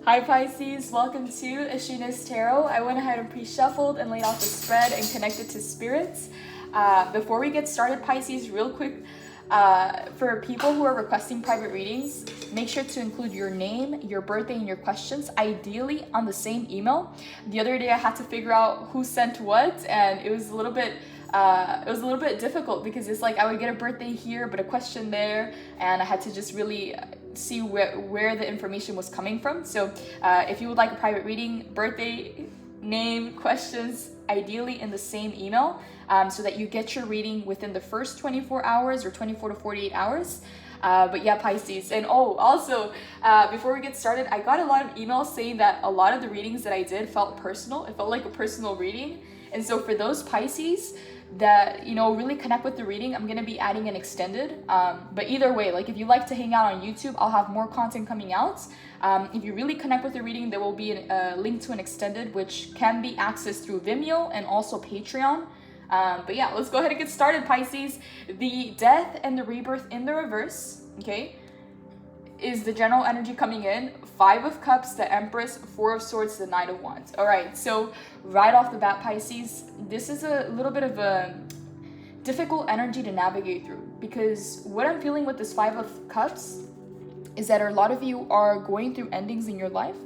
Hi Pisces, welcome to AshunasTarot. I went ahead and pre-shuffled and laid out the spread and connected to spirits. Before we get started, Pisces, real quick, for people who are requesting private readings, make sure to include your name, your birthday, and your questions, ideally on the same email. The other day I had to figure out who sent what, and it was a little bit difficult because it's like I would get a birthday here but a question there, and I had to just really see where the information was coming from. So if you would like a private reading, birthday, name, questions, ideally in the same email, so that you get your reading within the first 24 hours or 24 to 48 hours. But yeah, Pisces. And also, before we get started, I got a lot of emails saying that a lot of the readings that I did felt personal. It felt like a personal reading. And so for those Pisces that, you know, really connect with the reading, I'm going to be adding an extended. But either way, like if you like to hang out on YouTube, I'll have more content coming out. If you really connect with the reading, there will be a link to an extended, which can be accessed through Vimeo and also Patreon. But yeah, let's go ahead and get started, Pisces. The death and the rebirth in the reverse, okay, is the general energy coming in. 5 of Cups, the Empress, 4 of Swords, the Knight of Wands. All right, so right off the bat, Pisces, this is a little bit of a difficult energy to navigate through, because what I'm feeling with this 5 of Cups is that a lot of you are going through endings in your life.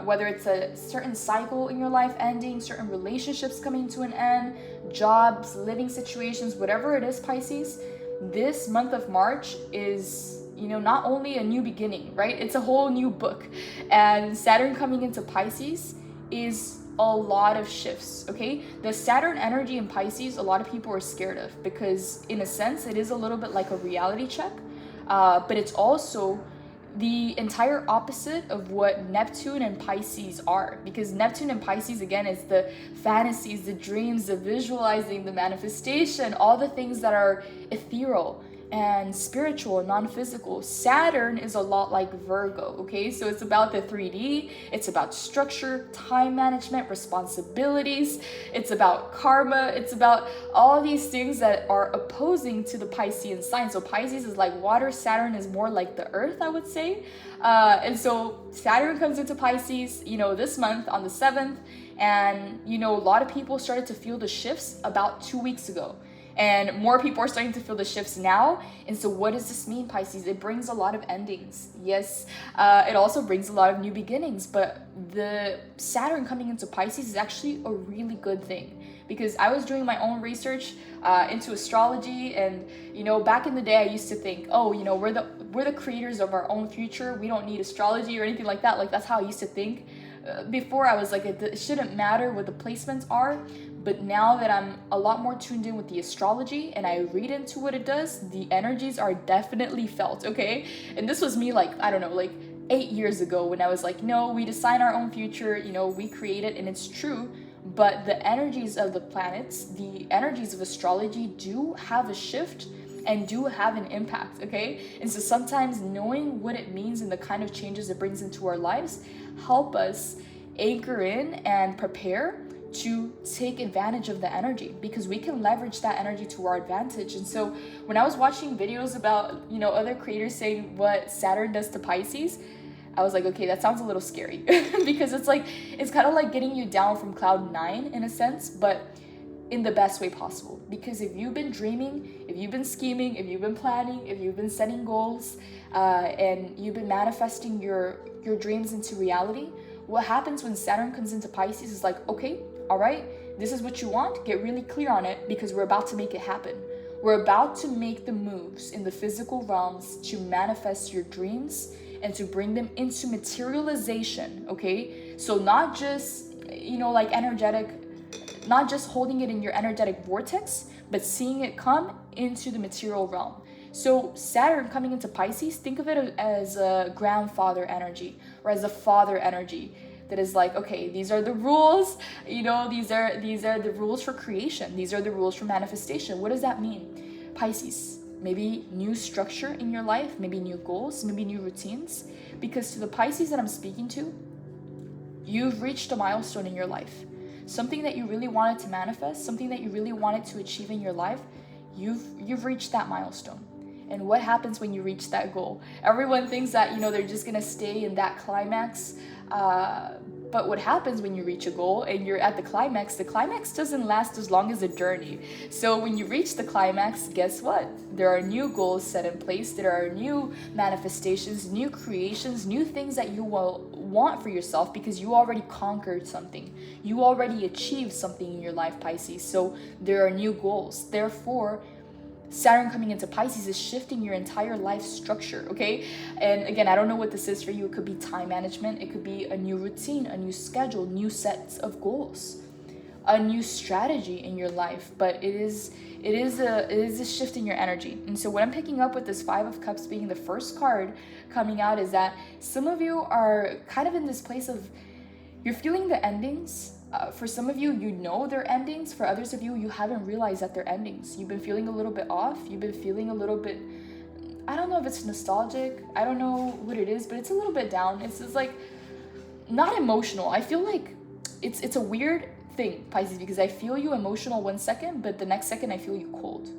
Whether it's a certain cycle in your life ending, certain relationships coming to an end, jobs, living situations, whatever it is, Pisces, this month of March is, you know, not only a new beginning, right? It's a whole new book. And Saturn coming into Pisces is a lot of shifts, okay? The Saturn energy in Pisces, a lot of people are scared of, because in a sense, it is a little bit like a reality check, but it's also the entire opposite of what Neptune and Pisces are, because Neptune and Pisces, again, is the fantasies, the dreams, the visualizing, the manifestation, all the things that are ethereal and spiritual, non-physical. Saturn is a lot like Virgo, okay? So it's about the 3D, it's about structure, time management, responsibilities, it's about karma, it's about all these things that are opposing to the Piscean sign. So Pisces is like water, Saturn is more like the earth, I would say. And so Saturn comes into Pisces, you know, this month on the 7th, and, you know, a lot of people started to feel the shifts about 2 weeks ago. And more people are starting to feel the shifts now. And so what does this mean, Pisces? It brings a lot of endings. Yes, it also brings a lot of new beginnings. But the Saturn coming into Pisces is actually a really good thing, because I was doing my own research into astrology. And, you know, back in the day, I used to think, oh, you know, we're the creators of our own future. We don't need astrology or anything like that. Like, that's how I used to think. Before, I was like, it shouldn't matter what the placements are. But now that I'm a lot more tuned in with the astrology and I read into what it does, the energies are definitely felt, okay? And this was me, like, I don't know, like 8 years ago, when I was like, no, we design our own future, you know, we create it, and it's true. But the energies of the planets, the energies of astrology do have a shift and do have an impact, okay? And so sometimes knowing what it means and the kind of changes it brings into our lives help us anchor in and prepare to take advantage of the energy, because we can leverage that energy to our advantage. And so when I was watching videos about, you know, other creators saying what Saturn does to Pisces, I was like, okay, that sounds a little scary because it's like, it's kind of like getting you down from cloud 9 in a sense, but in the best way possible. Because if you've been dreaming, if you've been scheming, if you've been planning, if you've been setting goals, and you've been manifesting your dreams into reality, what happens when Saturn comes into Pisces is like, okay, all right, this is what you want, get really clear on it, because we're about to make it happen. We're about to make the moves in the physical realms to manifest your dreams and to bring them into materialization, okay? So not just, you know, like energetic, not just holding it in your energetic vortex, but seeing it come into the material realm. So Saturn coming into Pisces, think of it as a grandfather energy, or as a father energy that is like, okay, these are the rules, you know, these are the rules for creation. These are the rules for manifestation. What does that mean? Pisces, maybe new structure in your life, maybe new goals, maybe new routines. Because to the Pisces that I'm speaking to, you've reached a milestone in your life. Something that you really wanted to manifest, something that you really wanted to achieve in your life, you've reached that milestone. And what happens when you reach that goal? Everyone thinks that, they're just gonna stay in that climax. But what happens when you reach a goal and you're at the climax doesn't last as long as the journey. So when you reach the climax, guess what? There are new goals set in place. There are new manifestations, new creations, new things that you will want for yourself because you already conquered something. You already achieved something in your life, Pisces. So there are new goals. Therefore, Saturn coming into Pisces is shifting your entire life structure, okay? And again, I don't know what this is for you. It could be time management. It could be a new routine, a new schedule, new sets of goals, a new strategy in your life. But it is a shift in your energy. And so what I'm picking up with this Five of Cups being the first card coming out is that some of you are kind of in this place of you're feeling the endings. For some of you, they're endings. For others of you, you haven't realized that they're endings. You've been feeling a little bit off. You've been feeling a little bit, I don't know if it's nostalgic. I don't know what it is, but it's a little bit down. It's just like, not emotional. I feel like it's a weird thing, Pisces, because I feel you emotional 1 second, but the next second I feel you cold.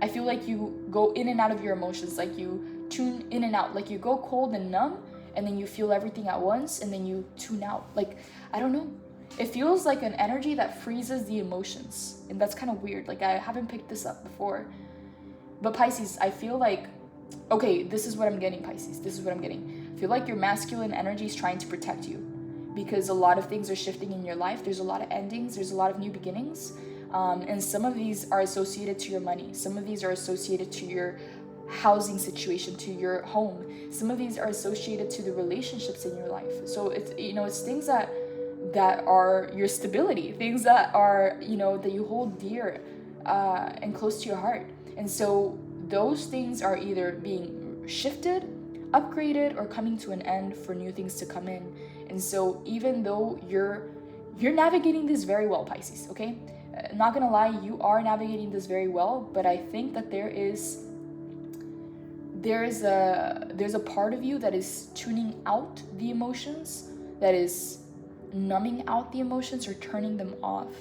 I feel like you go in and out of your emotions, like you tune in and out, like you go cold and numb, and then you feel everything at once, and then you tune out. Like, I don't know. It feels like an energy that freezes the emotions. And that's kind of weird. Like, I haven't picked this up before. But Pisces, I feel like, okay, this is what I'm getting, Pisces. This is what I'm getting. I feel like your masculine energy is trying to protect you. Because a lot of things are shifting in your life. There's a lot of endings. There's a lot of new beginnings. And some of these are associated to your money. Some of these are associated to your housing situation, to your home. Some of these are associated to the relationships in your life. So it's, it's things that are your stability, things that are, that you hold dear and close to your heart. And so those things are either being shifted, upgraded, or coming to an end for new things to come in. And so even though you're navigating this very well, Pisces, okay? Not gonna lie, you are navigating this very well, but I think that there's a part of you that is tuning out the emotions, that is numbing out the emotions or turning them off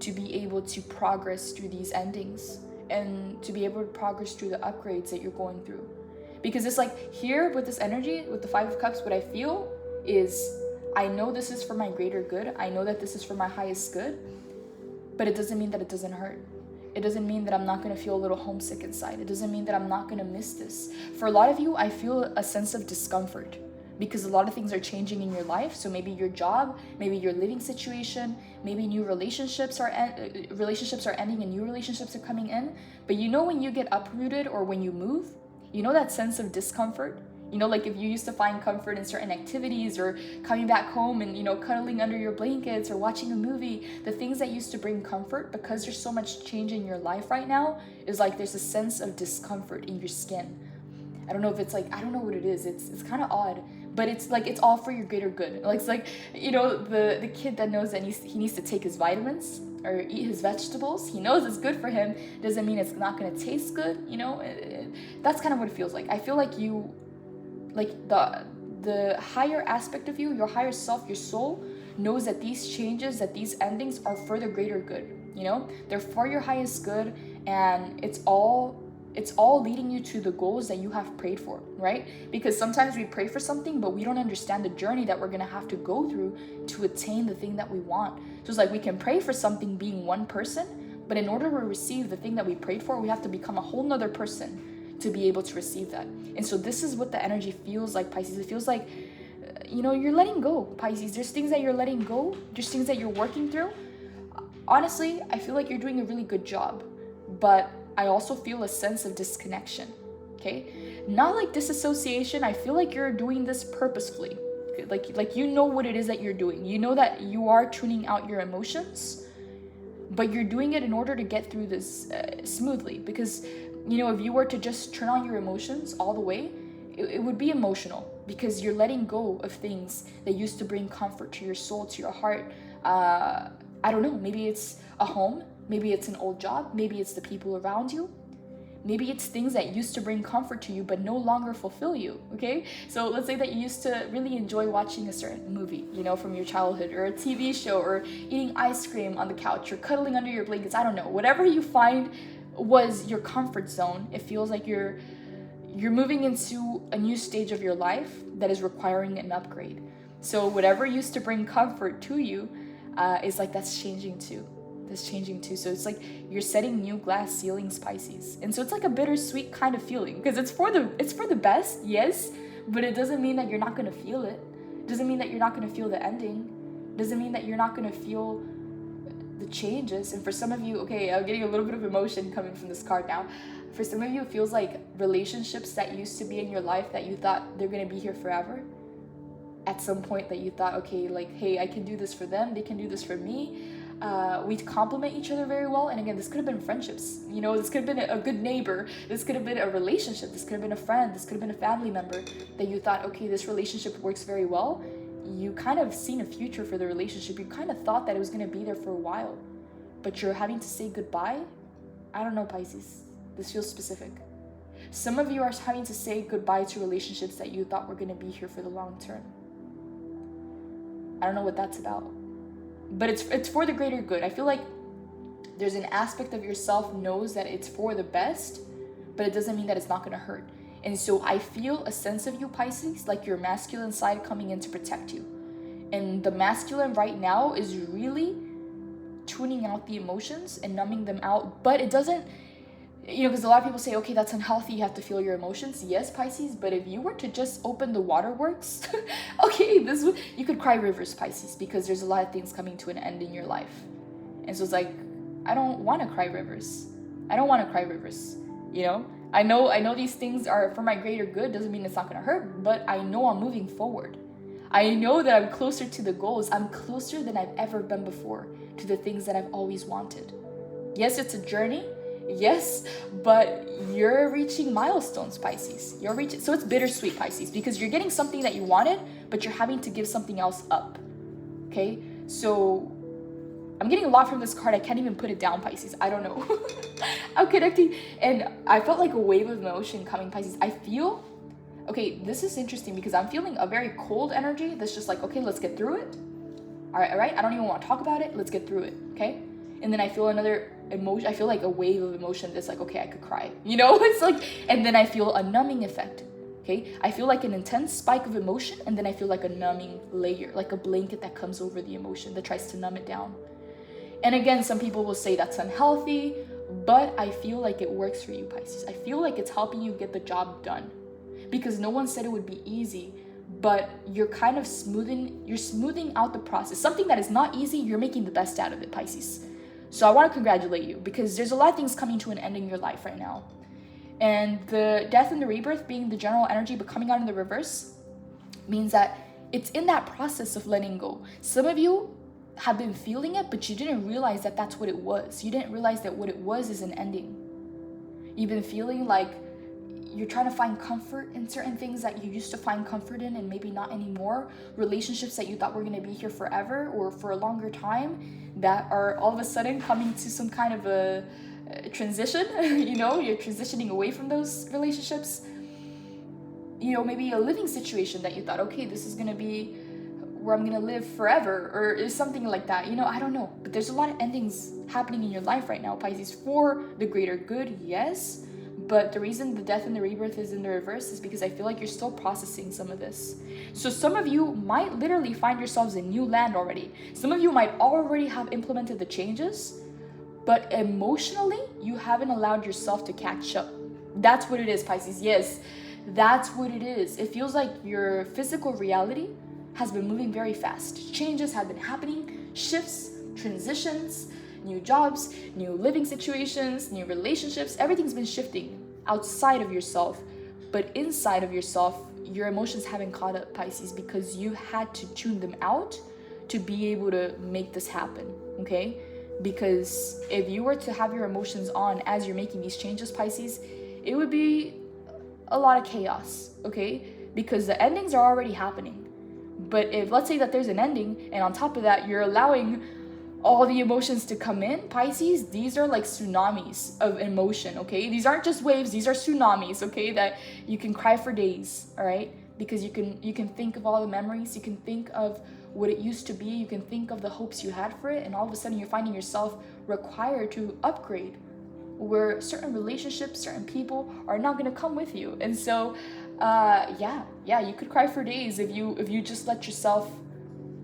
to be able to progress through these endings and to be able to progress through the upgrades that you're going through. Because it's like here with this energy, with the Five of Cups, what I feel is I know this is for my greater good. I know that this is for my highest good, but it doesn't mean that it doesn't hurt. It doesn't mean that I'm not going to feel a little homesick inside. It doesn't mean that I'm not going to miss this. For a lot of you, I feel a sense of discomfort because a lot of things are changing in your life. So maybe your job, maybe your living situation, maybe new relationships are ending and new relationships are coming in. But when you get uprooted or when you move, that sense of discomfort? Like if you used to find comfort in certain activities or coming back home and, cuddling under your blankets or watching a movie, the things that used to bring comfort, because there's so much change in your life right now, is like there's a sense of discomfort in your skin. I don't know if it's like, I don't know what it is. It's kind of odd, but it's like, it's all for your greater good. Like, it's like, the kid that knows that he needs to take his vitamins or eat his vegetables. He knows it's good for him. Doesn't mean it's not going to taste good. That's kind of what it feels like. I feel like you, like the higher aspect of you, your higher self, your soul knows that these changes, that these endings are for the greater good. They're for your highest good, and it's all leading you to the goals that you have prayed for, right? Because sometimes we pray for something, but we don't understand the journey that we're going to have to go through to attain the thing that we want. So it's like we can pray for something being one person, but in order to receive the thing that we prayed for, we have to become a whole nother person to be able to receive that. And so this is what the energy feels like, Pisces. It feels like, you're letting go, Pisces. There's things that you're letting go. There's things that you're working through. Honestly, I feel like you're doing a really good job, but I also feel a sense of disconnection, okay? Not like disassociation. I feel like you're doing this purposefully. Like what it is that you're doing. You know that you are tuning out your emotions, but you're doing it in order to get through this smoothly. Because, if you were to just turn on your emotions all the way, it would be emotional because you're letting go of things that used to bring comfort to your soul, to your heart. I don't know, maybe it's a home. Maybe it's an old job. Maybe it's the people around you. Maybe it's things that used to bring comfort to you but no longer fulfill you, okay? So let's say that you used to really enjoy watching a certain movie, from your childhood, or a TV show, or eating ice cream on the couch, or cuddling under your blankets. I don't know. Whatever you find was your comfort zone, it feels like you're you're moving into a new stage of your life that is requiring an upgrade. So whatever used to bring comfort to you is like that's changing too. So it's like you're setting new glass ceilings, Pisces. And so it's like a bittersweet kind of feeling, because it's for the best, yes, but it doesn't mean that you're not going to feel it. It doesn't mean that you're not going to feel the ending. It doesn't mean that you're not going to feel the changes. And for some of you, okay, I'm getting a little bit of emotion coming from this card now. For some of you, it feels like relationships that used to be in your life that you thought they're going to be here forever. At some point that you thought, okay, like, hey, I can do this for them, they can do this for me. We complement each other very well. And again, this could have been friendships, you know, this could have been a good neighbor, this could have been a relationship, this could have been a friend, this could have been a family member that you thought, okay, this relationship works very well. You kind of seen a future for the relationship. You kind of thought that it was going to be there for a while, but you're having to say goodbye. I don't know, Pisces, this feels specific. Some of you are having to say goodbye to relationships that you thought were going to be here for the long term. I don't know what that's about, but it's for the greater good. I feel like there's an aspect of yourself knows that it's for the best, but it doesn't mean that it's not going to hurt. And so I feel a sense of you, Pisces, like your masculine side coming in to protect you. And the masculine right now is really tuning out the emotions and numbing them out. But it doesn't, you know, because a lot of people say, okay, that's unhealthy, you have to feel your emotions. Yes, Pisces, but if you were to just open the waterworks, okay, you could cry rivers, Pisces, because there's a lot of things coming to an end in your life. And so it's like, I don't want to cry rivers. You know? I know these things are for my greater good. Doesn't mean it's not going to hurt, but I know I'm moving forward. I know that I'm closer to the goals. I'm closer than I've ever been before to the things that I've always wanted. Yes, it's a journey. Yes, but you're reaching milestones, Pisces. So it's bittersweet, Pisces, because you're getting something that you wanted, but you're having to give something else up. Okay? So I'm getting a lot from this card. I can't even put it down, Pisces. I don't know. I'm connecting. And I felt like a wave of emotion coming, Pisces. I feel, okay, this is interesting because I'm feeling a very cold energy that's just like, okay, let's get through it. All right. I don't even want to talk about it. Let's get through it, okay? And then I feel another emotion. I feel like a wave of emotion that's like, okay, I could cry. You know, it's like, and then I feel a numbing effect, okay? I feel like an intense spike of emotion, and then I feel like a numbing layer, like a blanket that comes over the emotion that tries to numb it down. And again, some people will say that's unhealthy, but I feel like it works for you, Pisces. I feel like it's helping you get the job done, because no one said it would be easy, but you're kind of smoothing out the process. Something that is not easy, you're making the best out of it, Pisces. So I want to congratulate you, because there's a lot of things coming to an end in your life right now. And the death and the rebirth being the general energy, but coming out in the reverse means that it's in that process of letting go. Some of you have been feeling it, but you didn't realize that that's what it was. You didn't realize that what it was is an ending. You've been feeling like you're trying to find comfort in certain things that you used to find comfort in and maybe not anymore. Relationships that you thought were going to be here forever or for a longer time that are all of a sudden coming to some kind of a transition. You know, you're transitioning away from those relationships. You know, maybe a living situation that you thought, okay, this is going to be where I'm gonna live forever, or something like that. You know, I don't know, but there's a lot of endings happening in your life right now, Pisces, for the greater good, yes, but the reason the death and the rebirth is in the reverse is because I feel like you're still processing some of this. So some of you might literally find yourselves in new land already. Some of you might already have implemented the changes, but emotionally you haven't allowed yourself to catch up. That's what it is, Pisces. Yes, that's what it is. It feels like your physical reality has been moving very fast. Changes have been happening, shifts, transitions, new jobs, new living situations, new relationships. Everything's been shifting outside of yourself, but inside of yourself, your emotions haven't caught up, Pisces, because you had to tune them out to be able to make this happen, okay? Because if you were to have your emotions on as you're making these changes, Pisces, it would be a lot of chaos, okay? Because the endings are already happening. But if, let's say that there's an ending, and on top of that, you're allowing all the emotions to come in, Pisces, these are like tsunamis of emotion, okay? These aren't just waves, these are tsunamis, okay? That you can cry for days, all right? Because you can think of all the memories, you can think of what it used to be, you can think of the hopes you had for it, and all of a sudden you're finding yourself required to upgrade. where certain relationships, certain people are not going to come with you. And so yeah, you could cry for days if you just let yourself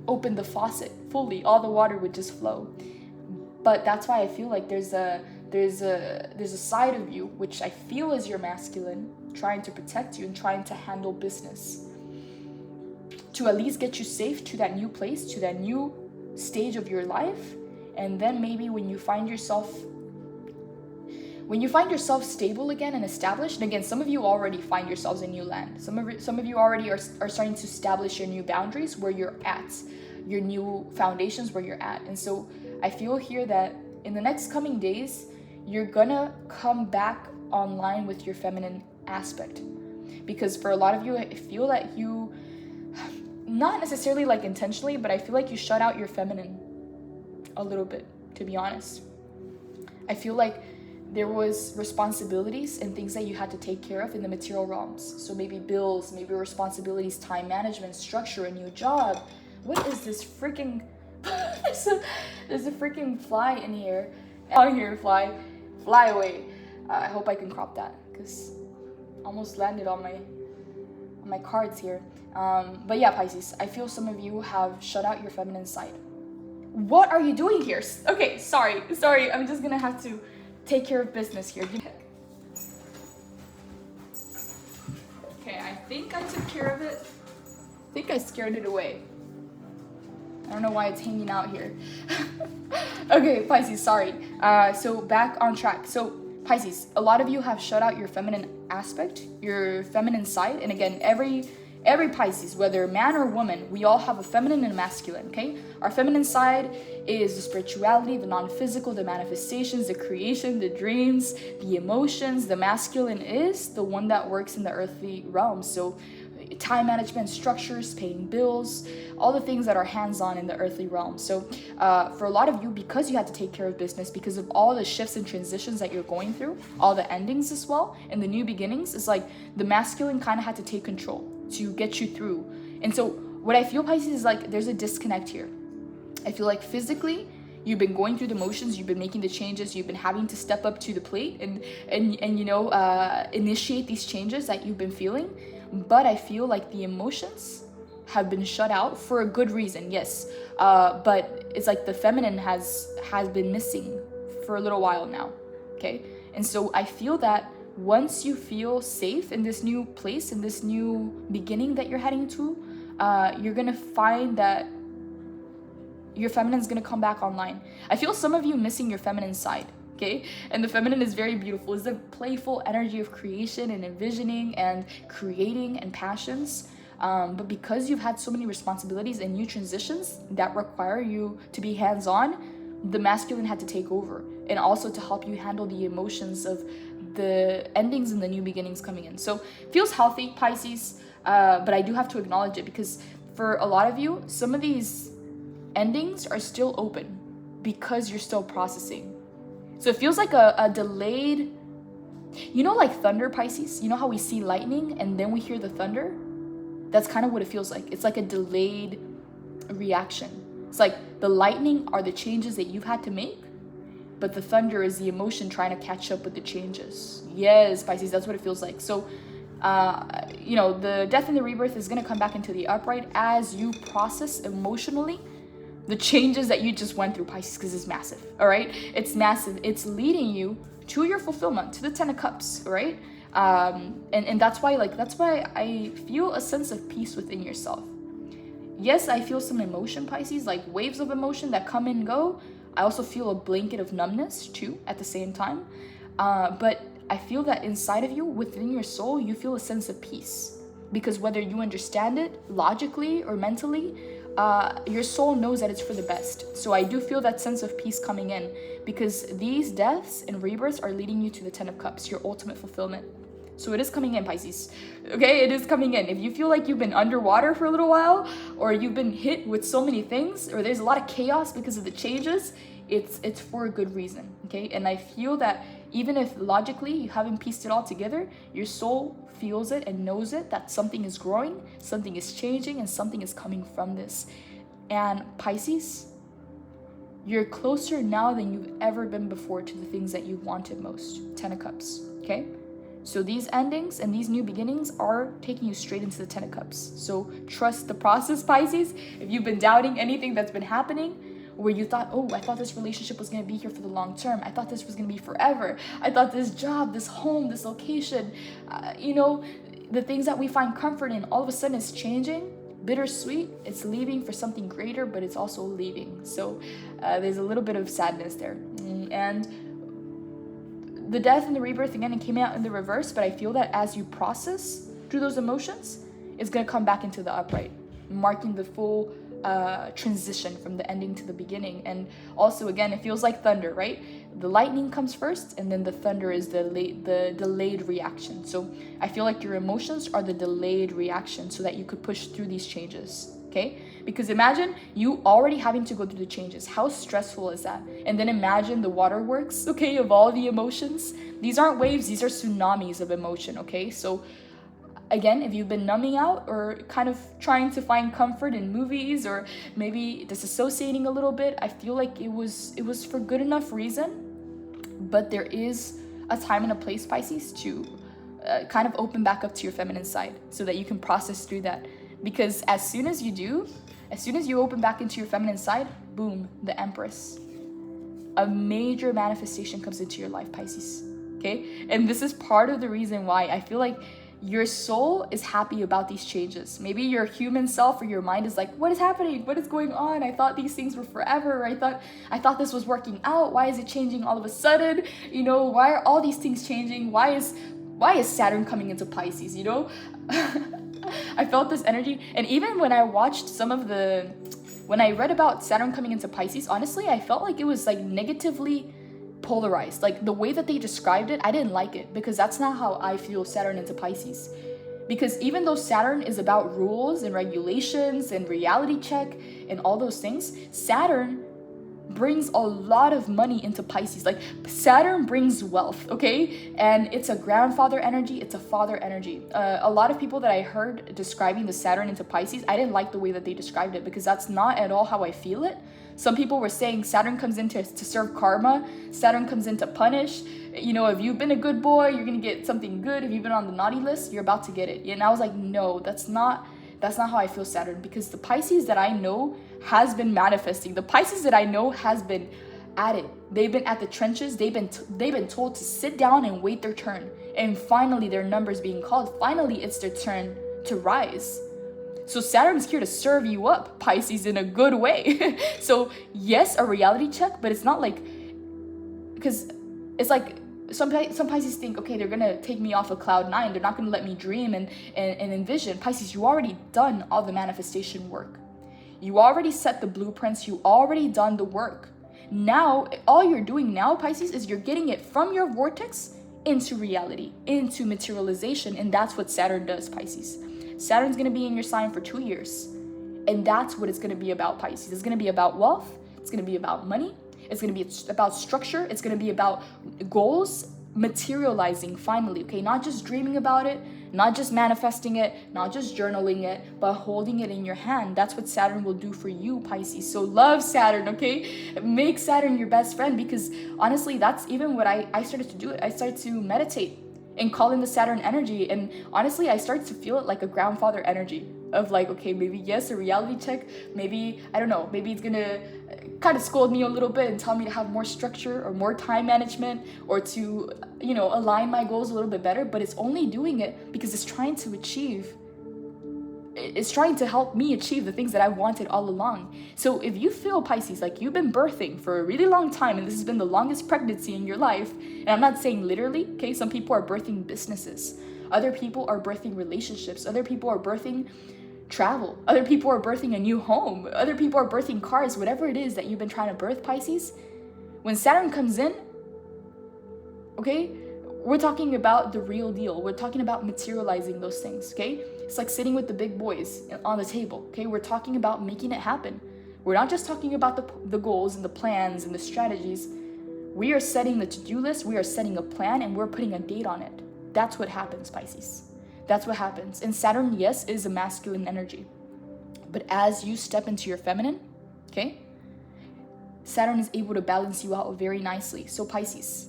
open the faucet fully. All the water would just flow. But that's why I feel like there's a side of you which I feel is your masculine, trying to protect you and trying to handle business to at least get you safe to that new place, to that new stage of your life. And then maybe when you find yourself stable again and established, and again, some of you already find yourselves in new land. Some of you already are starting to establish your new boundaries, where you're at, your new foundations, where you're at. And so I feel here that in the next coming days, you're gonna come back online with your feminine aspect. Because for a lot of you, I feel that you, not necessarily like intentionally, but I feel like you shut out your feminine a little bit, to be honest. I feel like there was responsibilities and things that you had to take care of in the material realms. So maybe bills, maybe responsibilities, time management, structure, a new job. What is this freaking... there's a freaking fly in here. Out here, fly away. I hope I can crop that, because I almost landed on my cards here. But yeah, Pisces, I feel some of you have shut out your feminine side. What are you doing here? Okay, sorry. I'm just gonna have to take care of business here. Okay, I think I took care of it. I think I scared it away. I don't know why it's hanging out here. Okay, Pisces, sorry. So back on track. So Pisces, a lot of you have shut out your feminine aspect, your feminine side. And again, every Pisces, whether man or woman, we all have a feminine and a masculine, okay? Our feminine side is the spirituality, the non-physical, the manifestations, the creation, the dreams, the emotions. The masculine is the one that works in the earthly realm. So time management, structures, paying bills, all the things that are hands-on in the earthly realm. So for a lot of you, because you had to take care of business, because of all the shifts and transitions that you're going through, all the endings as well, and the new beginnings, it's like the masculine kind of had to take control to get you through. And so what I feel, Pisces, is like there's a disconnect here. I feel like physically you've been going through the motions, you've been making the changes, you've been having to step up to the plate and you know, initiate these changes that you've been feeling. But I feel like the emotions have been shut out for a good reason, yes. But it's like the feminine has been missing for a little while now, okay? And so I feel that once you feel safe in this new place, in this new beginning that you're heading to, you're gonna find that your feminine's gonna come back online. I feel some of you missing your feminine side, okay? And the feminine is very beautiful. It's the playful energy of creation and envisioning and creating and passions. But because you've had so many responsibilities and new transitions that require you to be hands-on, the masculine had to take over, and also to help you handle the emotions of the endings and the new beginnings coming in. So feels healthy, Pisces, but I do have to acknowledge it, because for a lot of you, some of these endings are still open because you're still processing. So it feels like a delayed, you know, like thunder, Pisces? You know how we see lightning and then we hear the thunder? That's kind of what it feels like. It's like a delayed reaction. It's like the lightning are the changes that you've had to make, but the thunder is the emotion trying to catch up with the changes. Yes, Pisces, that's what it feels like. So, you know, the death and the rebirth is going to come back into the upright as you process emotionally the changes that you just went through, Pisces, because it's massive, all right? It's massive. It's leading you to your fulfillment, to the 10 of Cups, all right? And that's why I feel a sense of peace within yourself. Yes, I feel some emotion, Pisces, like waves of emotion that come and go. I also feel a blanket of numbness too at the same time. But I feel that inside of you, within your soul, you feel a sense of peace. Because whether you understand it logically or mentally, your soul knows that it's for the best. So I do feel that sense of peace coming in, because these deaths and rebirths are leading you to the 10 of Cups, your ultimate fulfillment. So it is coming in, Pisces. Okay, it is coming in. If you feel like you've been underwater for a little while, or you've been hit with so many things, or there's a lot of chaos because of the changes, it's for a good reason, okay? And I feel that even if logically you haven't pieced it all together, your soul feels it and knows it, that something is growing, something is changing, and something is coming from this. And Pisces, You're closer now than you've ever been before to the things that you wanted most. 10 of Cups, okay? So these endings and these new beginnings are taking you straight into the 10 of Cups. So trust the process, Pisces. If you've been doubting anything that's been happening, where you thought, oh, I thought this relationship was going to be here for the long term. I thought this was going to be forever. I thought this job, this home, this location, the things that we find comfort in, all of a sudden it's changing. Bittersweet, it's leaving for something greater, but it's also leaving. So there's a little bit of sadness there. And the death and the rebirth, again, it came out in the reverse, but I feel that as you process through those emotions, it's going to come back into the upright, marking the full transition from the ending to the beginning. And also, again, it feels like thunder, right? The lightning comes first, and then the thunder is the delayed reaction. So I feel like your emotions are the delayed reaction so that you could push through these changes, okay? Because imagine you already having to go through the changes. How stressful is that? And then imagine the waterworks, okay, of all the emotions. These aren't waves, these are tsunamis of emotion, okay? So again, if you've been numbing out or kind of trying to find comfort in movies or maybe disassociating a little bit, I feel like it was for good enough reason. But there is a time and a place, Pisces, to kind of open back up to your feminine side so that you can process through that. Because as soon as you open back into your feminine side, boom, the Empress. A major manifestation comes into your life, Pisces, okay? And this is part of the reason why I feel like your soul is happy about these changes. Maybe your human self or your mind is like, what is happening? What is going on? I thought these things were forever. I thought this was working out. Why is it changing all of a sudden? Why are all these things changing? Why is Saturn coming into Pisces, I felt this energy. And even when I watched when I read about Saturn coming into Pisces, honestly, I felt like it was like negatively polarized. Like the way that they described it, I didn't like it because that's not how I feel Saturn into Pisces. Because even though Saturn is about rules and regulations and reality check and all those things, Saturn brings a lot of money into Pisces. Like Saturn brings wealth, okay? And it's a grandfather energy, it's a father energy. A lot of people that I heard describing the Saturn into Pisces, I didn't like the way that they described it because that's not at all how I feel it. Some people were saying Saturn comes in to serve karma. Saturn comes in to punish. If you've been a good boy, you're going to get something good. If you've been on the naughty list, you're about to get it. And I was like, no, that's not how I feel Saturn. Because the Pisces that I know has been manifesting. The Pisces that I know has been at it. They've been at the trenches. They've been told to sit down and wait their turn. And finally, their number's being called. Finally, it's their turn to rise. So Saturn's here to serve you up, Pisces, in a good way. So yes, a reality check, but it's not like, because it's like some Pisces think, okay, they're gonna take me off of cloud 9. They're not gonna let me dream and envision. Pisces, you already done all the manifestation work. You already set the blueprints. You already done the work. Now, all you're doing now, Pisces, is you're getting it from your vortex into reality, into materialization, and that's what Saturn does, Pisces. Saturn's going to be in your sign for 2 years. And that's what it's going to be about, Pisces. It's going to be about wealth. It's going to be about money. It's going to be about structure. It's going to be about goals materializing finally, okay? Not just dreaming about it, not just manifesting it, not just journaling it, but holding it in your hand. That's what Saturn will do for you, Pisces. So love Saturn, okay? Make Saturn your best friend because honestly, that's even what I started to do. I started to meditate and call in the Saturn energy. And honestly, I started to feel it like a grandfather energy of like, okay, maybe yes, a reality check. Maybe, I don't know, maybe it's gonna kind of scold me a little bit and tell me to have more structure or more time management or to, align my goals a little bit better. But it's only doing it because it's trying to help me achieve the things that I wanted all along. So if you feel, Pisces, like you've been birthing for a really long time and this has been the longest pregnancy in your life, and I'm not saying literally, okay, some people are birthing businesses, other people are birthing relationships, other people are birthing travel, other people are birthing a new home, other people are birthing cars, whatever it is that you've been trying to birth, Pisces, when Saturn comes in, okay, we're talking about the real deal. We're talking about materializing those things, okay? It's like sitting with the big boys on the table, okay? We're talking about making it happen. We're not just talking about the goals and the plans and the strategies. We are setting the to-do list, we are setting a plan, and we're putting a date on it. That's what happens, Pisces. That's what happens. And Saturn, yes, is a masculine energy. But as you step into your feminine, okay, Saturn is able to balance you out very nicely. So Pisces,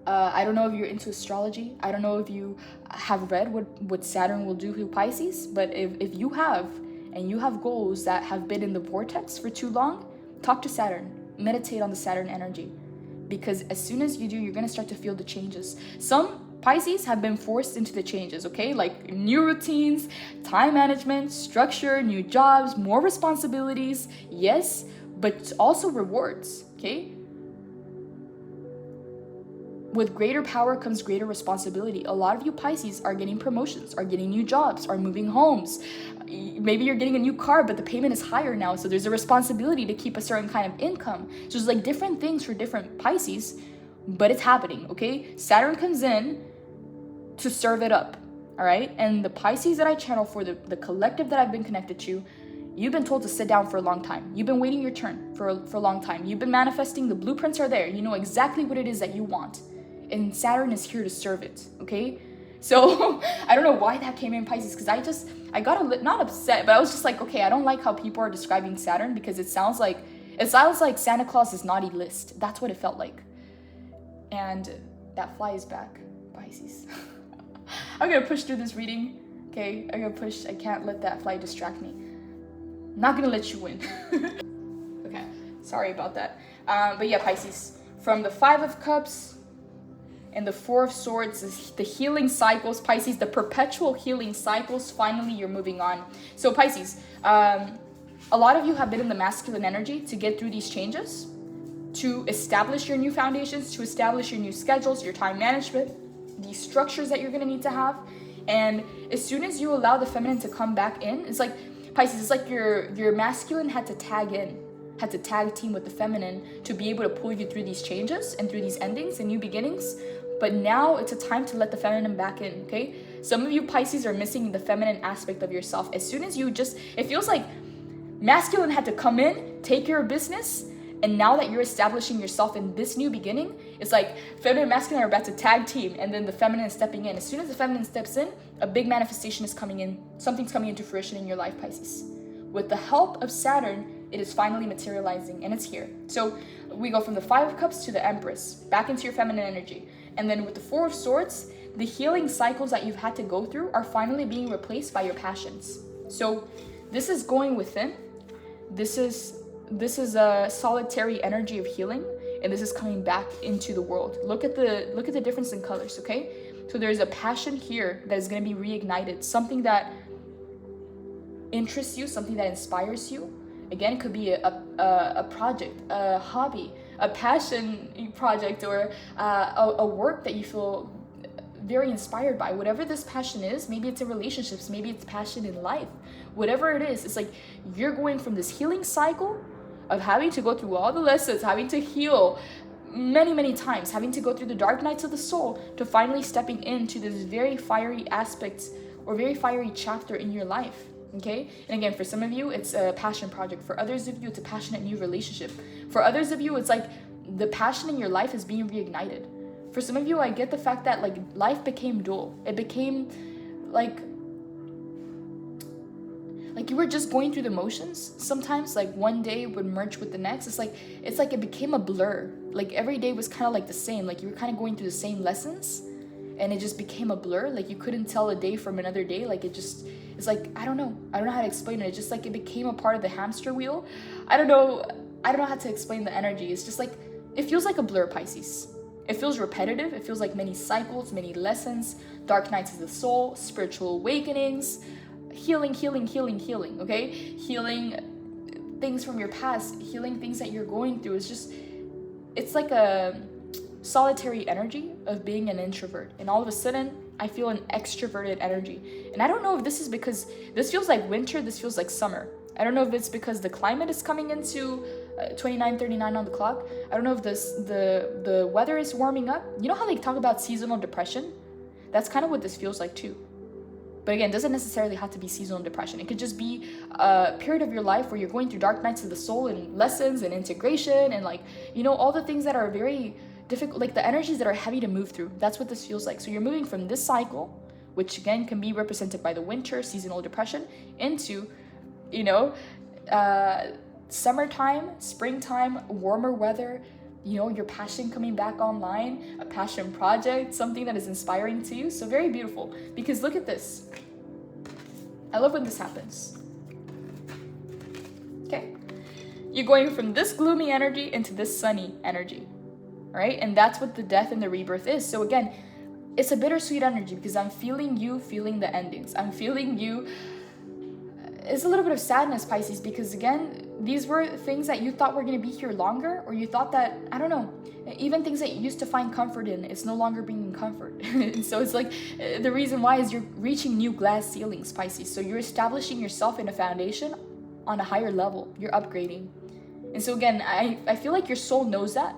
I don't know if you're into astrology. I don't know if you have read what Saturn will do to Pisces, but if you have, and you have goals that have been in the vortex for too long, talk to Saturn. Meditate on the Saturn energy. Because as soon as you do, you're going to start to feel the changes. Some Pisces have been forced into the changes, okay? Like new routines, time management, structure, new jobs, more responsibilities, yes, but also rewards, okay? With greater power comes greater responsibility. A lot of you Pisces are getting promotions, are getting new jobs, are moving homes. Maybe you're getting a new car, but the payment is higher now, so there's a responsibility to keep a certain kind of income. So there's like different things for different Pisces, but it's happening, okay? Saturn comes in to serve it up, all right? And the Pisces that I channel for, the collective that I've been connected to, you've been told to sit down for a long time. You've been waiting your turn for a long time. You've been manifesting. The blueprints are there. You know exactly what it is that you want. And Saturn is here to serve it, okay? So I don't know why that came in Pisces, because I got not upset, but I was just like, okay, I don't like how people are describing Saturn, because it sounds like Santa Claus's naughty list. That's what it felt like. And that fly is back, Pisces. I'm gonna push through this reading, okay? I'm gonna push. I can't let that fly distract me. I'm not gonna let you win. Okay, sorry about that. But yeah, Pisces, from the 5 of Cups and the 4 of Swords, the healing cycles, Pisces, the perpetual healing cycles, finally you're moving on. So Pisces, a lot of you have been in the masculine energy to get through these changes, to establish your new foundations, to establish your new schedules, your time management, these structures that you're gonna need to have. And as soon as you allow the feminine to come back in, it's like, Pisces, it's like your masculine had to tag team with the feminine to be able to pull you through these changes and through these endings and new beginnings. But now it's a time to let the feminine back in, okay? Some of you Pisces are missing the feminine aspect of yourself. As soon as it feels like masculine had to come in, take care of business, and now that you're establishing yourself in this new beginning, it's like feminine and masculine are about to tag team, and then the feminine is stepping in. As soon as the feminine steps in, a big manifestation is coming in. Something's coming into fruition in your life, Pisces. With the help of Saturn, it is finally materializing, and it's here. So we go from the 5 of Cups to the Empress, back into your feminine energy. And then with the 4 of Swords, the healing cycles that you've had to go through are finally being replaced by your passions. So this is going within. This is a solitary energy of healing, and this is coming back into the world. Look at the difference in colors, okay? So there's a passion here that is going to be reignited, something that interests you, something that inspires you. Again, it could be a project, a hobby, a passion project, or a work that you feel very inspired by. Whatever this passion is, maybe it's in relationships, maybe it's passion in life. Whatever it is, it's like you're going from this healing cycle of having to go through all the lessons, having to heal many times, having to go through the dark nights of the soul, to finally stepping into this very fiery aspect or very fiery chapter in your life. Okay? And again, for some of you, it's a passion project. For others of you, it's a passionate new relationship. For others of you, it's like the passion in your life is being reignited. For some of you, I get the fact that like life became dull. It became like you were just going through the motions. Sometimes like one day would merge with the next. It's like it became a blur. Like every day was kind of like the same. Like you were kind of going through the same lessons, and it just became a blur. Like you couldn't tell a day from another day. Like it's like, I don't know how to explain it. It's just like it became a part of the hamster wheel. I don't know how to explain the energy. It's just like, it feels like a blur, Pisces. It feels repetitive. It feels like many cycles, many lessons, dark nights of the soul, spiritual awakenings, healing, okay? Healing things from your past, healing things that you're going through. It's like a solitary energy of being an introvert. And all of a sudden, I feel an extroverted energy. And I don't know if this is because this feels like winter, this feels like summer. I don't know if it's because the climate is coming into 29:39 on the clock. I don't know if the weather is warming up. You know how they talk about seasonal depression? That's kind of what this feels like too. But again, it doesn't necessarily have to be seasonal depression. It could just be a period of your life where you're going through dark nights of the soul and lessons and integration and like, you know, all the things that are very difficult, like the energies that are heavy to move through. That's what this feels like. So you're moving from this cycle, which again can be represented by the winter, seasonal depression, into, you know, summertime, springtime, warmer weather, you know, your passion coming back online, a passion project, something that is inspiring to you. So very beautiful, because look at this. I love when this happens. Okay. You're going from this gloomy energy into this sunny energy, right? And that's what the death and the rebirth is. So again, it's a bittersweet energy because I'm feeling you feeling the endings. I'm feeling you. It's a little bit of sadness, Pisces, because again, these were things that you thought were going to be here longer, or you thought that, I don't know, even things that you used to find comfort in, it's no longer bringing comfort. And so it's like, the reason why is you're reaching new glass ceilings, Pisces. So you're establishing yourself in a foundation on a higher level. You're upgrading. And so again, I feel like your soul knows that,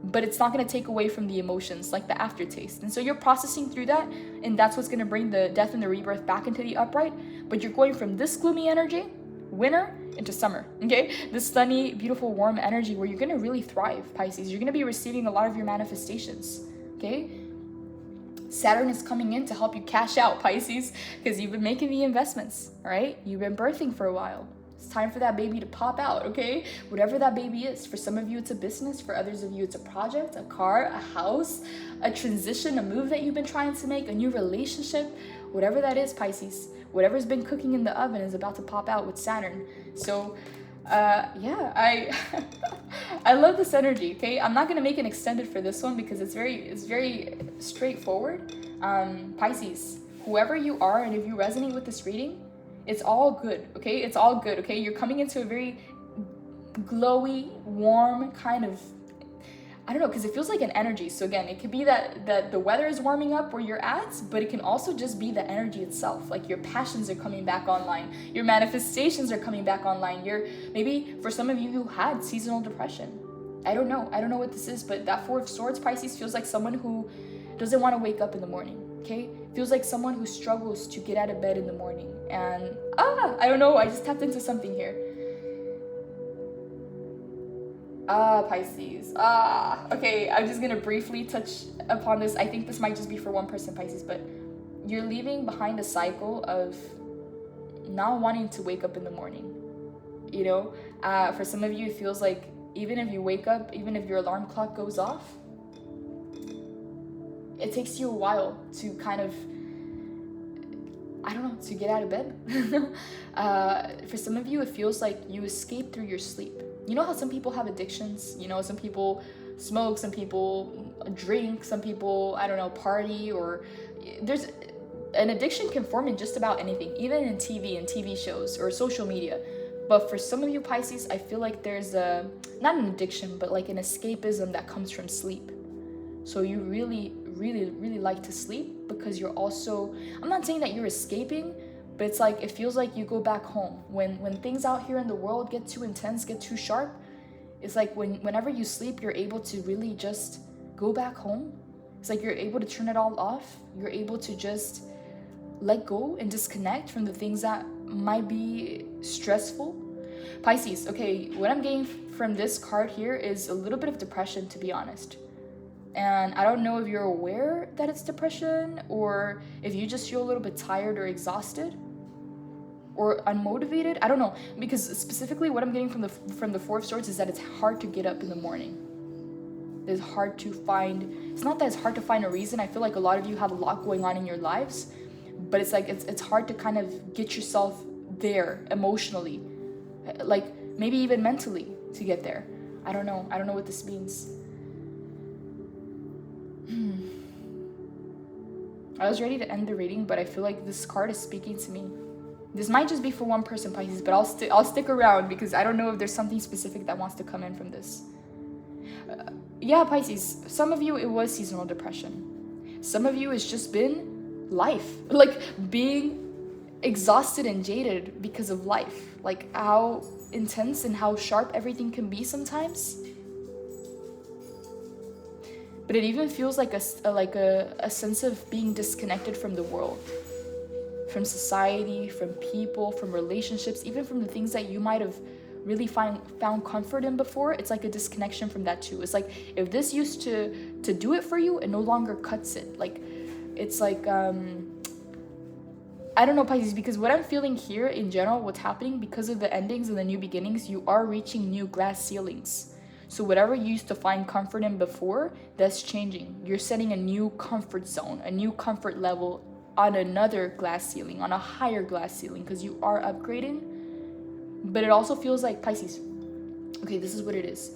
but it's not going to take away from the emotions, like the aftertaste. And so you're processing through that, and that's what's going to bring the death and the rebirth back into the upright. But you're going from this gloomy energy, winter, into summer, okay? This sunny, beautiful, warm energy where you're going to really thrive, Pisces. You're going to be receiving a lot of your manifestations, okay? Saturn is coming in to help you cash out, Pisces, because you've been making the investments, all right? You've been birthing for a while. It's time for that baby to pop out, okay? Whatever that baby is. For some of you, it's a business. For others of you, it's a project, a car, a house, a transition, a move that you've been trying to make, a new relationship. Whatever that is, Pisces, whatever's been cooking in the oven is about to pop out with Saturn. So, yeah, I love this energy, okay? I'm not going to make an extended for this one because it's very straightforward. Pisces, whoever you are, and if you resonate with this reading, it's all good, okay? It's all good, okay? You're coming into a very glowy, warm kind of, I don't know, because it feels like an energy. So again, it could be that the weather is warming up where you're at, but it can also just be the energy itself. Like your passions are coming back online. Your manifestations are coming back online. Maybe for some of you who had seasonal depression. I don't know what this is, but that Four of Swords, Pisces, feels like someone who doesn't want to wake up in the morning, okay? Feels like someone who struggles to get out of bed in the morning. And, I don't know, I just tapped into something here. Pisces. Okay, I'm just gonna briefly touch upon this. I think this might just be for one person, Pisces, but you're leaving behind a cycle of not wanting to wake up in the morning. You know, for some of you, it feels like even if you wake up, even if your alarm clock goes off, it takes you a while to kind of, I don't know, to get out of bed. For some of you, it feels like you escape through your sleep. You know how some people have addictions? You know, some people smoke, some people drink, some people, I don't know, party, or there's an addiction can form in just about anything, even in TV and TV shows or social media. But for some of you, Pisces, I feel like there's not an addiction, but like an escapism that comes from sleep. So you really like to sleep because you're also, I'm not saying that you're escaping, but it's like, it feels like you go back home. When things out here in the world get too intense, get too sharp, it's like whenever you sleep, you're able to really just go back home. It's like you're able to turn it all off. You're able to just let go and disconnect from the things that might be stressful. Pisces, okay, what I'm getting from this card here is a little bit of depression, to be honest. And I don't know if you're aware that it's depression, or if you just feel a little bit tired or exhausted or unmotivated. I don't know, because specifically what I'm getting from the Four of Swords is that it's hard to get up in the morning. It's hard to find, it's not that it's hard to find a reason. I feel like a lot of you have a lot going on in your lives, but it's like it's hard to kind of get yourself there emotionally, like maybe even mentally to get there. I don't know what this means. I was ready to end the reading, but I feel like this card is speaking to me. This might just be for one person, Pisces, but I'll stick around because I don't know if there's something specific that wants to come in from this. Yeah, Pisces, some of you, it was seasonal depression. Some of you, it's just been life, like being exhausted and jaded because of life, like how intense and how sharp everything can be sometimes. But it even feels like a sense of being disconnected from the world, from society, from people, from relationships, even from the things that you might have really found comfort in before. It's like a disconnection from that too. It's like if this used to do it for you, it no longer cuts it. Like it's like I don't know, Pisces, because what I'm feeling here in general, what's happening because of the endings and the new beginnings, you are reaching new glass ceilings. So whatever you used to find comfort in before, that's changing. You're setting a new comfort zone, a new comfort level on another glass ceiling, on a higher glass ceiling, because you are upgrading. But it also feels like, Pisces, okay, this is what it is.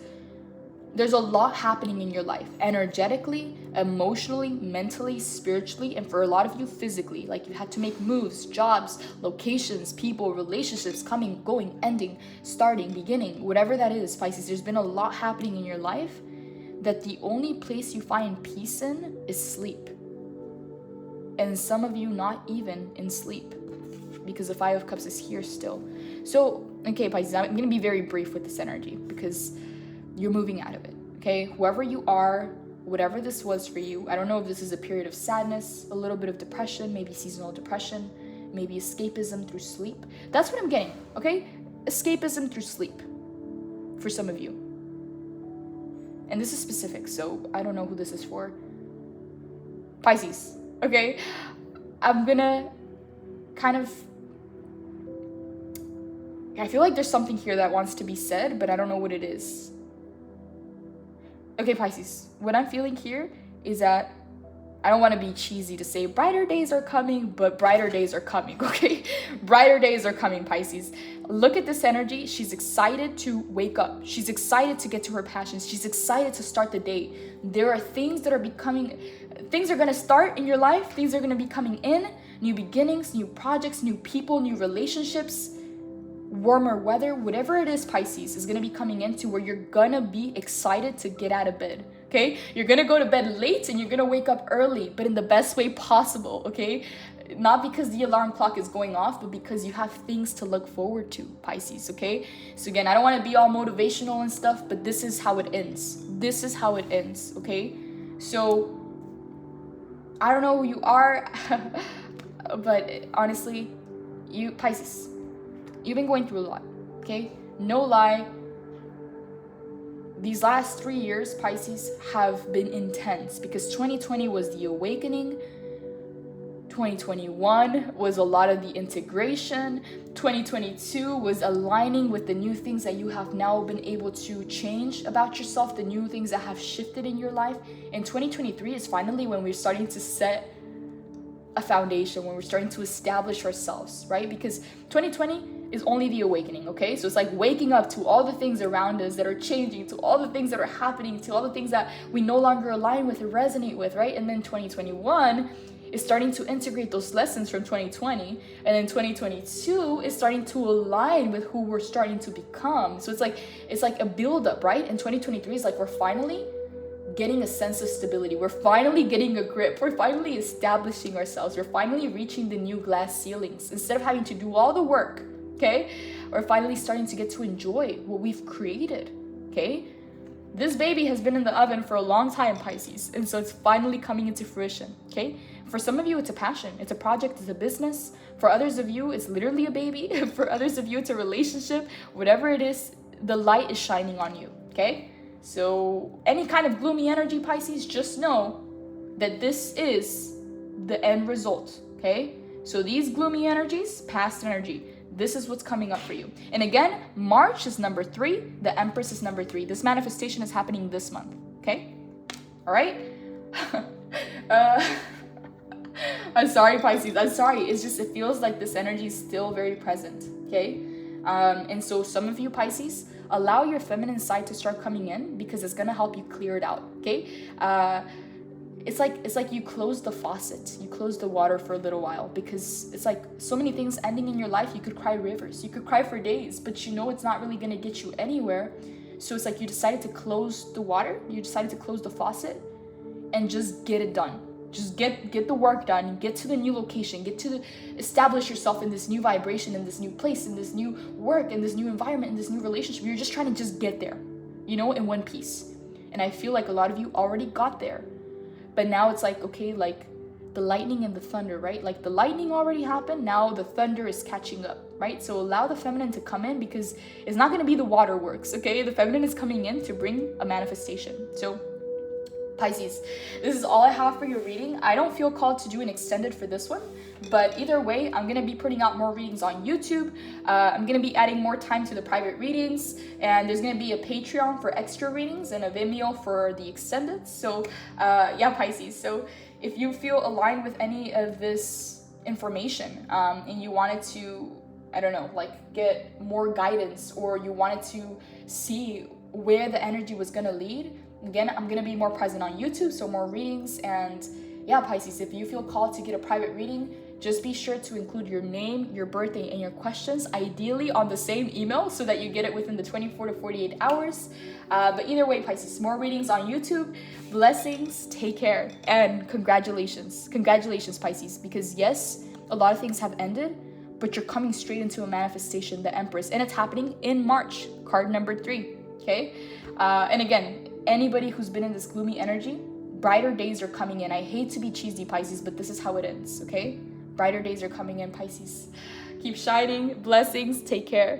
There's a lot happening in your life, energetically, emotionally, mentally, spiritually, and for a lot of you physically. Like you had to make moves, jobs, locations, people, relationships, coming, going, ending, starting, beginning, whatever that is, Pisces. There's been a lot happening in your life that the only place you find peace in is sleep. And some of you not even in sleep, because the Five of Cups is here still. So, okay, Pisces, I'm going to be very brief with this energy because you're moving out of it, okay? Whoever you are, whatever this was for you, I don't know if this is a period of sadness, a little bit of depression, maybe seasonal depression, maybe escapism through sleep. That's what I'm getting, okay? Escapism through sleep for some of you. And this is specific, so I don't know who this is for. Pisces, okay? I'm gonna kind of, I feel like there's something here that wants to be said, but I don't know what it is. Okay, Pisces, what I'm feeling here is that I don't want to be cheesy to say brighter days are coming, but brighter days are coming, okay? Brighter days are coming, Pisces. Look at this energy. She's excited to wake up. She's excited to get to her passions. She's excited to start the day. There are things that are becoming, things are going to start in your life. Things are going to be coming in. New beginnings, new projects, new people, new relationships, warmer weather, whatever it is, Pisces, is going to be coming into where you're going to be excited to get out of bed, okay? You're going to go to bed late and you're going to wake up early, but in the best way possible, okay? Not because the alarm clock is going off, but because you have things to look forward to, Pisces, okay? So again, I don't want to be all motivational and stuff, but this is how it ends. This is how it ends, okay? So, I don't know who you are, but honestly, you, Pisces, you've been going through a lot, okay? No lie. These last 3 years, Pisces, have been intense because 2020 was the awakening. 2021 was a lot of the integration. 2022 was aligning with the new things that you have now been able to change about yourself, the new things that have shifted in your life. And 2023 is finally when we're starting to set a foundation, when we're starting to establish ourselves, right? Because 2020 is only the awakening, okay? So it's like waking up to all the things around us that are changing, to all the things that are happening, to all the things that we no longer align with or resonate with, right? And then 2021 is starting to integrate those lessons from 2020, and then 2022 is starting to align with who we're starting to become. So it's like a build-up, right? And 2023 is like we're finally getting a sense of stability. We're finally getting a grip. We're finally establishing ourselves. We're finally reaching the new glass ceilings. Instead of having to do all the work, okay? We're finally starting to get to enjoy what we've created, okay? This baby has been in the oven for a long time, Pisces, and so it's finally coming into fruition, okay? For some of you, it's a passion, it's a project, it's a business. For others of you, it's literally a baby. For others of you, it's a relationship. Whatever it is, the light is shining on you, okay? So any kind of gloomy energy, Pisces, just know that this is the end result, okay? So these gloomy energies, past energy, this is what's coming up for you. And again, March is number 3. The Empress is number 3. This manifestation is happening this month, okay? All right? I'm sorry, Pisces. I'm sorry. It's just, it feels like this energy is still very present, okay? And so some of you, Pisces, allow your feminine side to start coming in because it's going to help you clear it out, okay? It's like you close the faucet, you close the water for a little while because it's like so many things ending in your life. You could cry rivers, you could cry for days, but you know it's not really going to get you anywhere. So it's like you decided to close the water, you decided to close the faucet and just get it done. Just get the work done, get to the new location, establish yourself in this new vibration, in this new place, in this new work, in this new environment, in this new relationship. You're just trying to just get there, you know, in one piece. And I feel like a lot of you already got there. But now it's like, okay, like the lightning and the thunder, right? Like the lightning already happened. Now the thunder is catching up, right? So allow the feminine to come in because it's not going to be the waterworks, okay? The feminine is coming in to bring a manifestation. So Pisces, this is all I have for your reading. I don't feel called to do an extended for this one, but either way, I'm gonna be putting out more readings on YouTube. I'm gonna be adding more time to the private readings, and there's gonna be a Patreon for extra readings and a Vimeo for the extended. So yeah, Pisces, so if you feel aligned with any of this information and you wanted to, I don't know, like get more guidance, or you wanted to see where the energy was gonna lead, again, I'm gonna be more present on YouTube, so more readings. And yeah, Pisces, if you feel called to get a private reading, just be sure to include your name, your birthday, and your questions, ideally on the same email, so that you get it within the 24 to 48 hours. But either way, Pisces, more readings on YouTube. Blessings, take care, and congratulations. Congratulations, Pisces, because yes, a lot of things have ended, but you're coming straight into a manifestation, the Empress, and it's happening in March, card number 3, okay? And again, anybody who's been in this gloomy energy, brighter days are coming in. I hate to be cheesy, Pisces, but this is how it ends, okay? Brighter days are coming in, Pisces. Keep shining. Blessings. Take care.